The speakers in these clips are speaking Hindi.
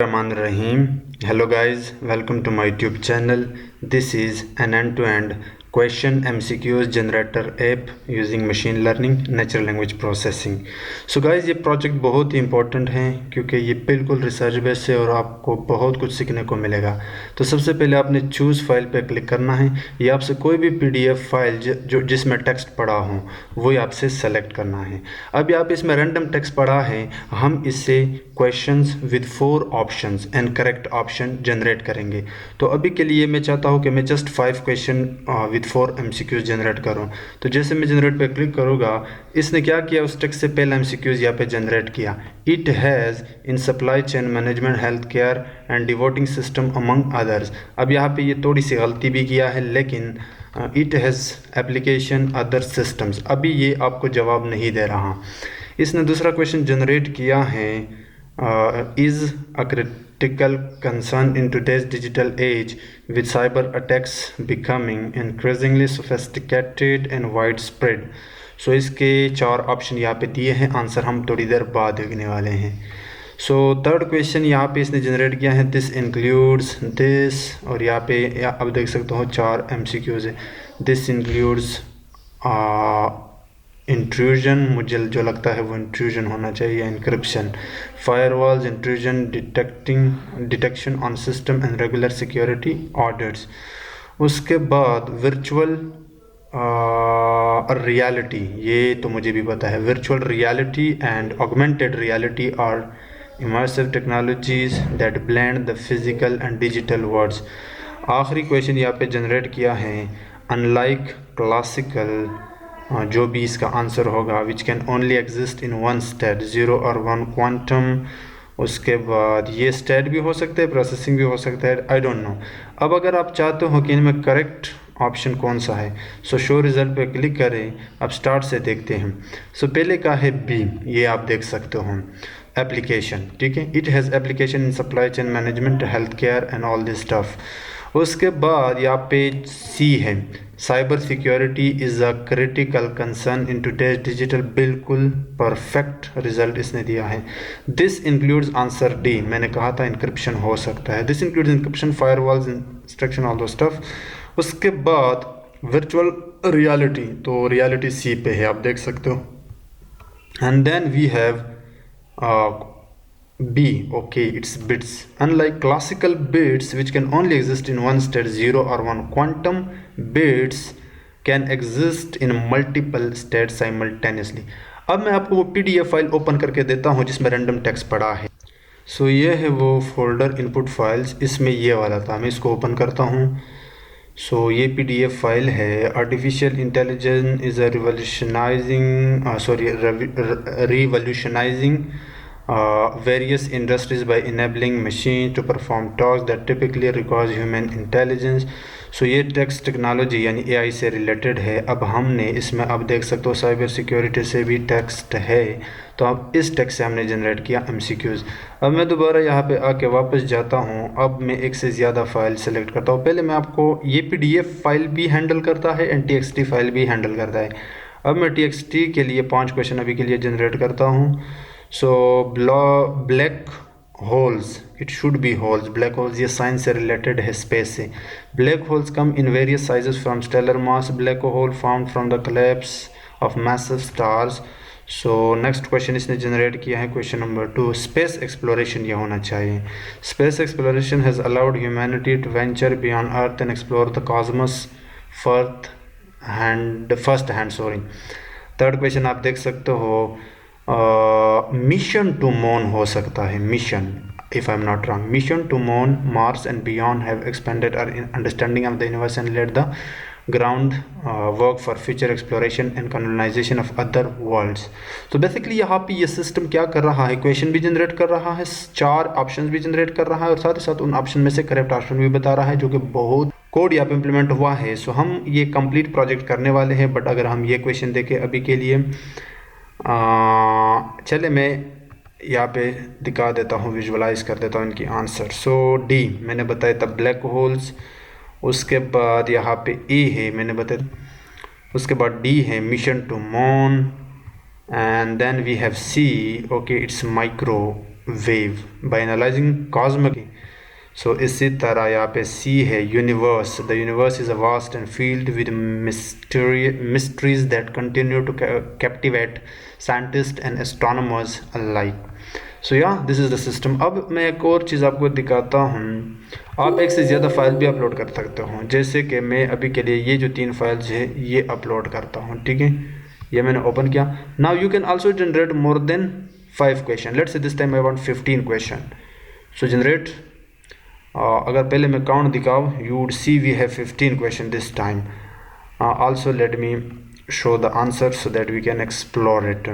Bismillahirrahmanirrahim. Hello guys, welcome to my YouTube channel. This is an end-to-end question MCQs generator app using machine learning natural language processing. So guys, ये प्रोजेक्ट बहुत ही इंपॉर्टेंट है क्योंकि ये बिल्कुल रिसर्च बेस है और आपको बहुत कुछ सीखने को मिलेगा। तो सबसे पहले आपने चूज़ फाइल पे क्लिक करना है। ये आपसे कोई भी PDF फाइल जो जिसमें टेक्स्ट पड़ा हो वही आपसे सेलेक्ट करना है। अभी आप इसमें रैंडम टेक्स्ट पड़ा है, हम इससे questions with 4 options and correct option generate करेंगे। तो अभी के लिए मैं चाहता हूँ कि मैं just 5 question with 4 MCQs generate करूँ। तो जैसे मैं जनरेट पे क्लिक करूँगा, इसने क्या किया, उस टेक्स्ट से पहले MCQs यहाँ पे जनरेट किया। It has in supply chain management, health care and devoting system among others. अब यहाँ पे ये थोड़ी सी गलती भी किया है, लेकिन it has application other systems, अभी ये आपको जवाब नहीं दे रहा। इसने दूसरा क्वेश्चन जनरेट किया है, is a critical concern in today's digital age with cyber attacks becoming increasingly sophisticated and widespread. So इसके 4 ऑप्शन यहाँ पे दिए हैं, आंसर हम थोड़ी देर बाद देखने वाले हैं। सो थर्ड क्वेश्चन यहाँ पे इसने जनरेट किया है, दिस इंक्लूड्स दिस, और यहाँ पे अब देख सकते हो 4 MCQs है। दिस इंक्लूड्स इंट्रूजन, मुझे जो लगता है वो इंट्रूजन होना चाहिए, encryption, firewalls, intrusion detection on system and regular security audits. उसके बाद वर्चुअल रियलिटी, ये तो मुझे भी पता है, virtual reality and augmented reality are immersive technologies that blend the physical and digital worlds. आखिरी क्वेश्चन यहाँ पे जनरेट किया है, अनलाइक क्लासिकल, जो भी इसका आंसर होगा, which can only exist in one state, 0 और 1 क्वांटम। उसके बाद ये स्टेट भी हो सकता है, प्रोसेसिंग भी हो सकता है, आई डोंट नो। अब अगर आप चाहते हो कि इनमें करेक्ट ऑप्शन कौन सा है, सो शो रिजल्ट पे क्लिक करें। अब स्टार्ट से देखते हैं। सो पहले का है बी, ये आप देख सकते हो, एप्लीकेशन, ठीक है, it has application in supply chain management, health care and all this stuff. उसके बाद यहाँ पे सी है, cyber security is a critical concern in today's digital, बिल्कुल परफेक्ट रिजल्ट इसने दिया है। दिस इंक्लूड्स आंसर डी, मैंने कहा था इंक्रिप्शन हो सकता है। This includes encryption, firewalls, instruction, all those stuff. उसके बाद वर्चुअल रियलिटी, तो रियलिटी सी पे है, आप देख सकते हो। And then we have B, okay, it's bits. Unlike classical bits which can only exist in one state, 0 or 1, quantum bits can exist in multiple states simultaneously. अब मैं आपको वो PDF फाइल ओपन करके देता हूँ जिसमें रैंडम टेक्स्ट पड़ा है। सो ये है वो फोल्डर इनपुट फाइल्स, इसमें ये वाला था, मैं इसको ओपन करता हूँ। सो ये PDF फाइल है, artificial intelligence is a revolutionising various industries by enabling machines to perform tasks that typically requires human intelligence. सो ये टेक्स्ट टेक्नोलॉजी यानी AI से रिलेटेड है। अब हमने इसमें, अब देख सकते हो, साइबर सिक्योरिटी से भी टेक्स्ट है, तो अब इस टेक्स्ट से हमने जनरेट किया MCQs। अब मैं दोबारा यहाँ पे आके वापस जाता हूँ। अब मैं एक से ज़्यादा फाइल सेलेक्ट करता हूँ। पहले मैं आपको, ये PDF फाइल भी हैंडल करता है एंड TXT फाइल भी हैंडल करता है। अब मैं TXT के लिए 5 क्वेश्चन अभी के लिए जनरेट करता हूँ। So black holes, it should be holes, black holes ये साइंस से रिलेटेड है, स्पेस से। Black holes come in various sizes from stellar mass, black hole found from the collapse of massive stars. So next question इसने जनरेट किया है, क्वेश्चन नंबर 2, स्पेस एक्सप्लोरेशन ये होना चाहिए। Space exploration has allowed humanity to venture beyond earth and explore the cosmos first hand. Third question आप देख सकते हो, मिशन टू मून हो सकता है, mission, if I'm not wrong, mission to moon, Mars and beyond have expanded our understanding of the universe and laid the ground work for future exploration and colonization of other worlds. तो बेसिकली यहाँ पे ये सिस्टम क्या कर रहा है, क्वेश्चन भी जनरेट कर रहा है, 4 ऑप्शन भी जनरेट कर रहा है, और साथ ही साथ उन ऑप्शन में से करेक्ट ऑप्शन भी बता रहा है, जो कि बहुत कोड यहाँ पे इम्प्लीमेंट हुआ है। सो हम ये कंप्लीट प्रोजेक्ट करने वाले हैं, बट अगर हम ये क्वेश्चन देखें अभी के लिए, चले मैं यहाँ पे दिखा देता हूँ, विजुअलाइज कर देता हूँ इनकी आंसर। सो डी मैंने बताया था, ब्लैक होल्स। उसके बाद यहाँ पे ए है, मैंने बताया। उसके बाद डी है, mission to moon, and then we have C, okay, it's micro wave by analyzing cosmic. So इसी तरह यहाँ पे C है universe. The universe is a vast and filled with mysteries that continue to captivate scientists and astronomers alike. So yeah, this is the system. अब मैं एक और चीज़ आपको दिखाता हूँ. आप एक से ज़्यादा फाइल भी अपलोड कर सकते हो. जैसे कि मैं अभी के लिए ये जो 3 फाइल्स है ये अपलोड करता हूँ. ठीक है, ये मैंने ओपन किया. Now you can also generate more than 5 question. Let's say this time I want 15 question. So generate. अगर पहले मैं काउंट दिखाऊँ, you would see we have 15 question this time. Also let me show the answer so that we can explore it.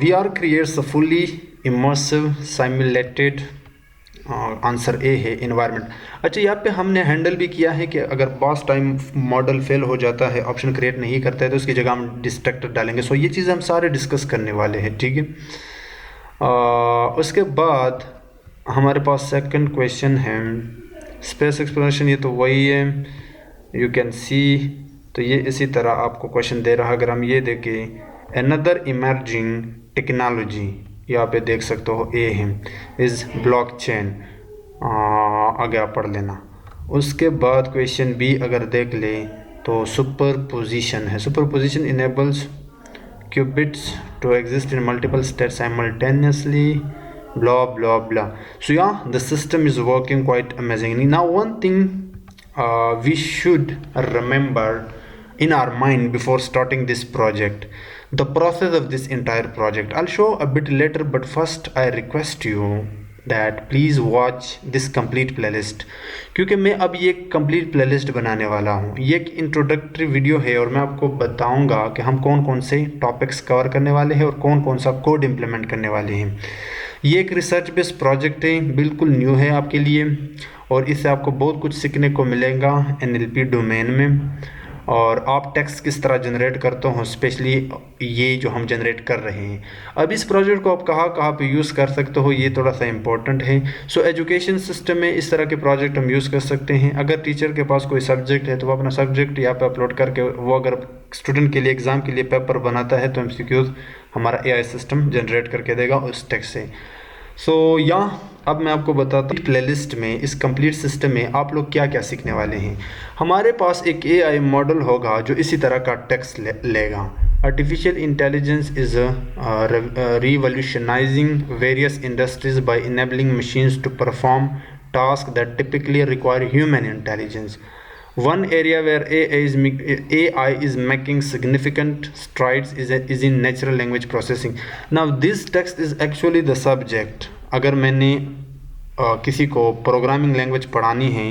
VR creates a fully immersive simulated answer A है इन्वायरमेंट. अच्छा, यहाँ पे हमने हैंडल भी किया है कि अगर बॉस टाइम मॉडल फेल हो जाता है, ऑप्शन क्रिएट नहीं करता है, तो उसकी जगह हम डिस्ट्रक्टर डालेंगे. सो ये चीज़ हम सारे डिस्कस करने वाले हैं. ठीक है, उसके बाद हमारे पास सेकंड क्वेश्चन है स्पेस एक्सप्लोरेशन. ये तो वही है, यू कैन सी. तो ये इसी तरह आपको क्वेश्चन दे रहा है. अगर हम ये देखें, अनदर इमर्जिंग टेक्नोलॉजी, यहाँ पे देख सकते हो ए है, इज़ ब्लॉकचेन. आगे आप पढ़ लेना. उसके बाद क्वेश्चन बी अगर देख ले तो सुपरपोजिशन है. Superposition enables qubits to exist in multiple state simultaneously, blah blah blah. So yeah, the system is working quite amazingly. Now one thing we should remember in our mind before starting this project, the process of this entire project. I'll show a bit later, but first I request you that please watch this complete playlist, क्योंकि मैं अब ये complete playlist बनाने वाला हूँ. ये एक introductory वीडियो है और मैं आपको बताऊँगा कि हम कौन कौन से टॉपिक्स कवर करने वाले हैं और कौन कौन सा कोड इम्प्लीमेंट करने वाले हैं. ये एक रिसर्च बेस्ड प्रोजेक्ट है, बिल्कुल न्यू है आपके लिए, और इससे आपको बहुत कुछ सीखने को मिलेगा NLP डोमेन में. और आप टेक्स्ट किस तरह जनरेट करते हो, स्पेशली ये जो हम जनरेट कर रहे हैं. अब इस प्रोजेक्ट को आप कहाँ कहाँ पे यूज़ कर सकते हो, ये थोड़ा सा इम्पोर्टेंट है. सो एजुकेशन सिस्टम में इस तरह के प्रोजेक्ट हम यूज़ कर सकते हैं. अगर टीचर के पास कोई सब्जेक्ट है तो वो अपना सब्जेक्ट यहाँ पे अपलोड करके, वो अगर स्टूडेंट के लिए एग्ज़ाम के लिए पेपर बनाता है तो MCQs हमारा AI सिस्टम जनरेट करके देगा उस टेक्स्ट से. सो अब मैं आपको बताता हूँ प्लेलिस्ट में, इस कंप्लीट सिस्टम में आप लोग क्या क्या सीखने वाले हैं. हमारे पास एक AI मॉडल होगा जो इसी तरह का टेक्स्ट लेगा. Artificial intelligence is revolutionising various industries by enabling machines to perform task that typically require human intelligence. One area where AI is making significant strides is in natural language processing. Now this text is actually the subject. अगर मैंने किसी को प्रोग्रामिंग लैंग्वेज पढ़ानी है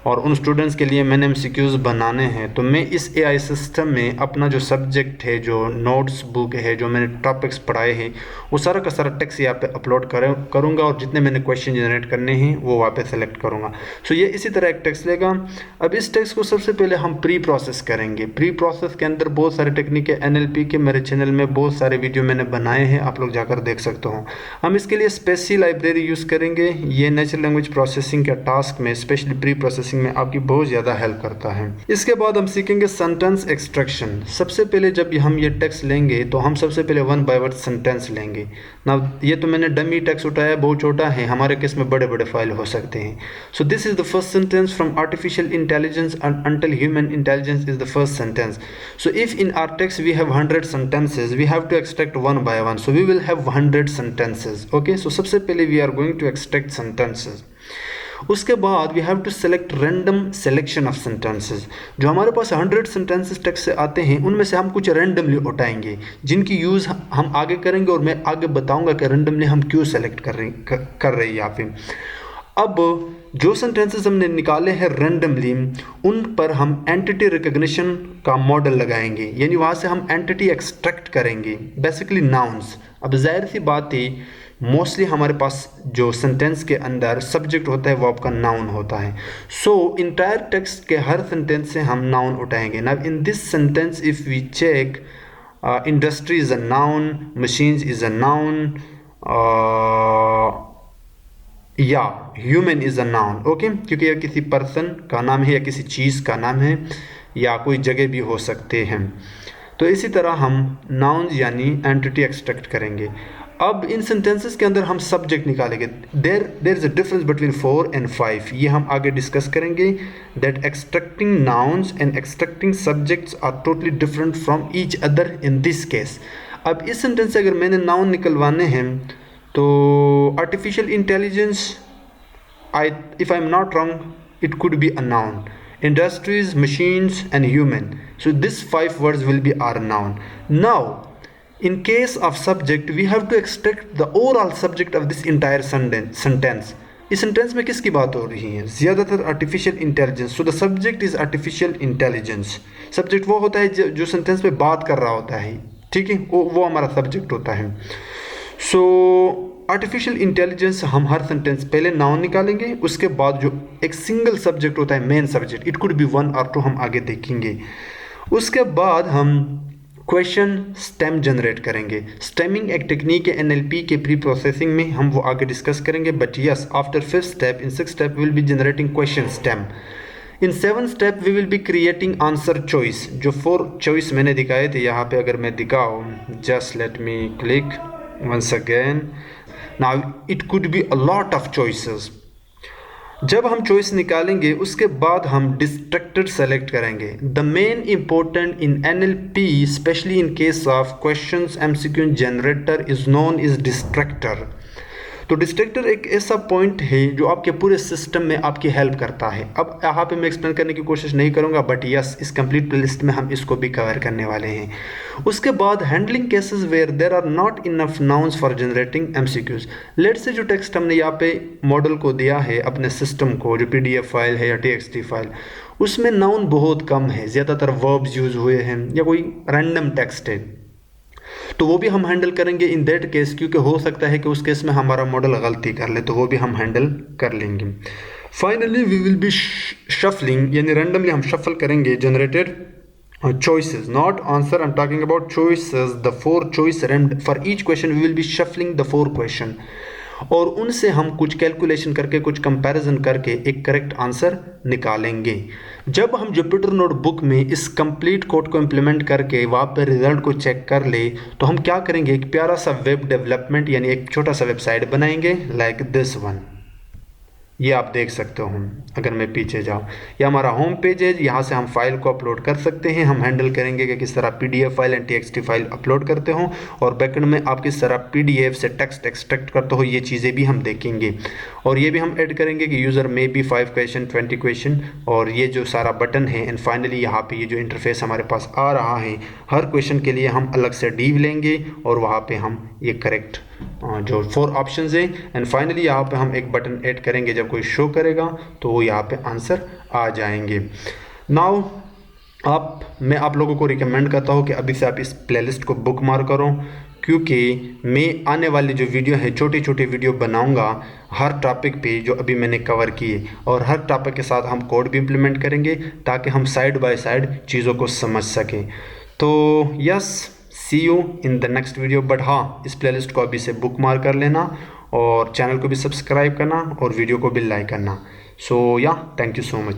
और उन स्टूडेंट्स के लिए मैंने MCQs बनाने हैं, तो मैं इस AI सिस्टम में अपना जो सब्जेक्ट है, जो नोट्स बुक है, जो मैंने टॉपिक्स पढ़ाए हैं, वो सारा का सारा टेक्स्ट यहाँ पे अपलोड करूँगा और जितने मैंने क्वेश्चन जनरेट करने हैं वो वहाँ पे सेलेक्ट करूँगा. सो ये इसी तरह एक टेक्स्ट लेगा. अब इस टेक्स्ट को सबसे पहले हम प्री प्रोसेस करेंगे. प्री प्रोसेस के अंदर बहुत सारे टेक्निक है. NLP के मेरे चैनल में बहुत सारे वीडियो मैंने बनाए हैं, आप लोग जाकर देख सकते हो. हम इसके लिए स्पेसी लाइब्रेरी यूज़ करेंगे. ये नेचुरल लैंग्वेज प्रोसेसिंग के टास्क में, स्पेशली प्री प्रोसेसिंग में आपकी बहुत ज़्यादा हेल्प करता है. इसके बाद हम सीखेंगे सेंटेंस एक्सट्रैक्शन. सबसे पहले जब हम ये टेक्स्ट लेंगे तो हम सबसे पहले 1 बाय 1 सेंटेंस लेंगे. ना ये तो मैंने डमी टेक्स्ट उठाया, बहुत छोटा है, हमारे केस में बड़े बड़े फाइल हो सकते हैं. So this is the first sentence from artificial intelligence until human intelligence is the first sentence. So if in our text we have 100 sentences, we have to extract 1 by 1. So we will have 100 sentences. Okay, so सबसे पहले we are going to extract sentences. उसके बाद we have to select random selection of sentences. जो हमारे पास 100 सेंटेंसेस टेक्स्ट से आते हैं उनमें से हम कुछ रैंडमली उठाएंगे जिनकी यूज़ हम आगे करेंगे और मैं आगे बताऊंगा कि रैंडमली हम क्यों सेलेक्ट कर रहे हैं यहाँ पे. अब जो सेंटेंसेस हमने निकाले हैं रैंडमली, उन पर हम एंटिटी रिकग्निशन का मॉडल लगाएंगे, यानी वहाँ से हम एंटिटी एक्सट्रैक्ट करेंगे, बेसिकली नाउन्स. अब जाहिर सी बात है, मोस्टली हमारे पास जो सेंटेंस के अंदर सब्जेक्ट होता है वो आपका नाउन होता है. सो इंटायर टेक्स्ट के हर सेंटेंस से हम नाउन उठाएंगे. Now in this sentence if we check, industry is a noun, machines is a noun, या human is a noun. Okay, क्योंकि यह किसी पर्सन का नाम है या किसी चीज़ का नाम है या कोई जगह भी हो सकते हैं. तो इसी तरह हम नाउन यानी एंटिटी एक्सट्रैक्ट करेंगे. अब इन सेंटेंसेस के अंदर हम सब्जेक्ट निकालेंगे. There is a difference between 4 and 5. ये हम आगे डिस्कस करेंगे. That extracting nouns and extracting subjects are totally different from each other in this case. अब इस सेंटेंस से अगर मैंने नाउन निकलवाने हैं तो artificial intelligence, if I'm not wrong, it could be a noun. Industries, machines and human. So these 5 words will be our noun. Now in case of subject we have to extract the overall subject of this entire sentence. इस सेंटेंस में किसकी बात हो रही है? ज़्यादातर artificial intelligence. So the subject is artificial intelligence. Subject वो होता है जो सेंटेंस में बात कर रहा होता है, ठीक है, वो हमारा सब्जेक्ट होता है. सो आर्टिफिशियल इंटेलिजेंस हम हर सेंटेंस पहले नाउन निकालेंगे, उसके बाद जो एक सिंगल सब्जेक्ट होता है, main subject, it could be 1 or 2, हम आगे देखेंगे. उसके बाद हम क्वेश्चन स्टेम जनरेट करेंगे. स्टेमिंग एक टेक्निक है NLP के प्री प्रोसेसिंग में, हम वो आगे डिस्कस करेंगे. But yes, after 5th step, in 6th step we will be generating question stem. In 7th step we will be creating answer choice. जो 4 चॉइस मैंने दिखाए थे यहाँ पे, अगर मैं दिखाऊँ, just let me click once again. Now it could be a lot of choices. जब हम चॉइस निकालेंगे उसके बाद हम डिस्ट्रक्टर सेलेक्ट करेंगे. The main important in NLP, specially in case of questions MCQ generator, is known is destructor. तो डिस्ट्रक्टर एक ऐसा पॉइंट है जो आपके पूरे सिस्टम में आपकी हेल्प करता है. अब यहाँ पे मैं एक्सप्लेन करने की कोशिश नहीं करूँगा, बट यस, इस कंप्लीट प्लेलिस्ट में हम इसको भी कवर करने वाले हैं. उसके बाद handling cases where there are not enough nouns for generating MCQs. Let say जो टेक्स्ट हमने यहाँ पे मॉडल को दिया है, अपने सिस्टम को, जो PDF फाइल है या TXT फाइल, उसमें नाउन बहुत कम है, ज़्यादातर वर्ब्स यूज़ हुए हैं या कोई रैंडम टेक्स्ट है. तो वो भी हम हैंडल करेंगे इन दैट केस, क्योंकि हो सकता है कि उस केस में हमारा मॉडल गलती कर ले, तो वो भी हम हैंडल कर लेंगे. Finally we will be shuffling, यानी रैंडमली हम शफल करेंगे generated choices, not answer. I'm talking about choices, the 4 choice for each question we will be shuffling the 4 question, और उनसे हम कुछ कैलकुलेशन करके, कुछ कंपैरिजन करके एक करेक्ट आंसर निकालेंगे. जब हम जुपिटर नोटबुक में इस कंप्लीट कोड को इम्प्लीमेंट करके वहाँ पर रिजल्ट को चेक कर ले, तो हम क्या करेंगे, एक प्यारा सा वेब डेवलपमेंट, यानी एक छोटा सा वेबसाइट बनाएंगे, लाइक दिस वन. ये आप देख सकते हो. अगर मैं पीछे जाऊँ, ये हमारा होम पेज है. यहाँ से हम फाइल को अपलोड कर सकते हैं. हम हैंडल करेंगे कि किस तरह PDF file and TXT file upload करते हो, और बैकएंड में आप किस तरह PDF से टेक्स्ट एक्सट्रैक्ट करते हो, ये चीज़ें भी हम देखेंगे. और ये भी हम ऐड करेंगे कि यूज़र में भी 5 क्वेश्चन, 20 क्वेश्चन, और ये जो सारा बटन है. एंड फाइनली यहाँ पे ये जो इंटरफेस हमारे पास आ रहा है, हर क्वेश्चन के लिए हम अलग से डीव लेंगे, और वहाँ पे हम ये करेक्ट जो 4 ऑप्शंस हैं, एंड फाइनली यहाँ पे हम एक बटन ऐड करेंगे. जब कोई शो करेगा तो वो यहाँ पे आंसर आ जाएंगे. नाउ मैं आप लोगों को रिकमेंड करता हूँ कि अभी से आप इस प्लेलिस्ट को बुक मार्क करो, क्योंकि मैं आने वाली जो वीडियो है, छोटी छोटी वीडियो बनाऊंगा हर टॉपिक पे जो अभी मैंने कवर किए, और हर टॉपिक के साथ हम कोड भी इम्प्लीमेंट करेंगे ताकि हम साइड बाय साइड चीज़ों को समझ सकें. तो yes, see you in the next video. But हाँ, इस प्लेलिस्ट को अभी से बुक मार्क कर लेना, और चैनल को भी सब्सक्राइब करना, और वीडियो को भी लाइक करना. सो या, थैंक यू सो मच.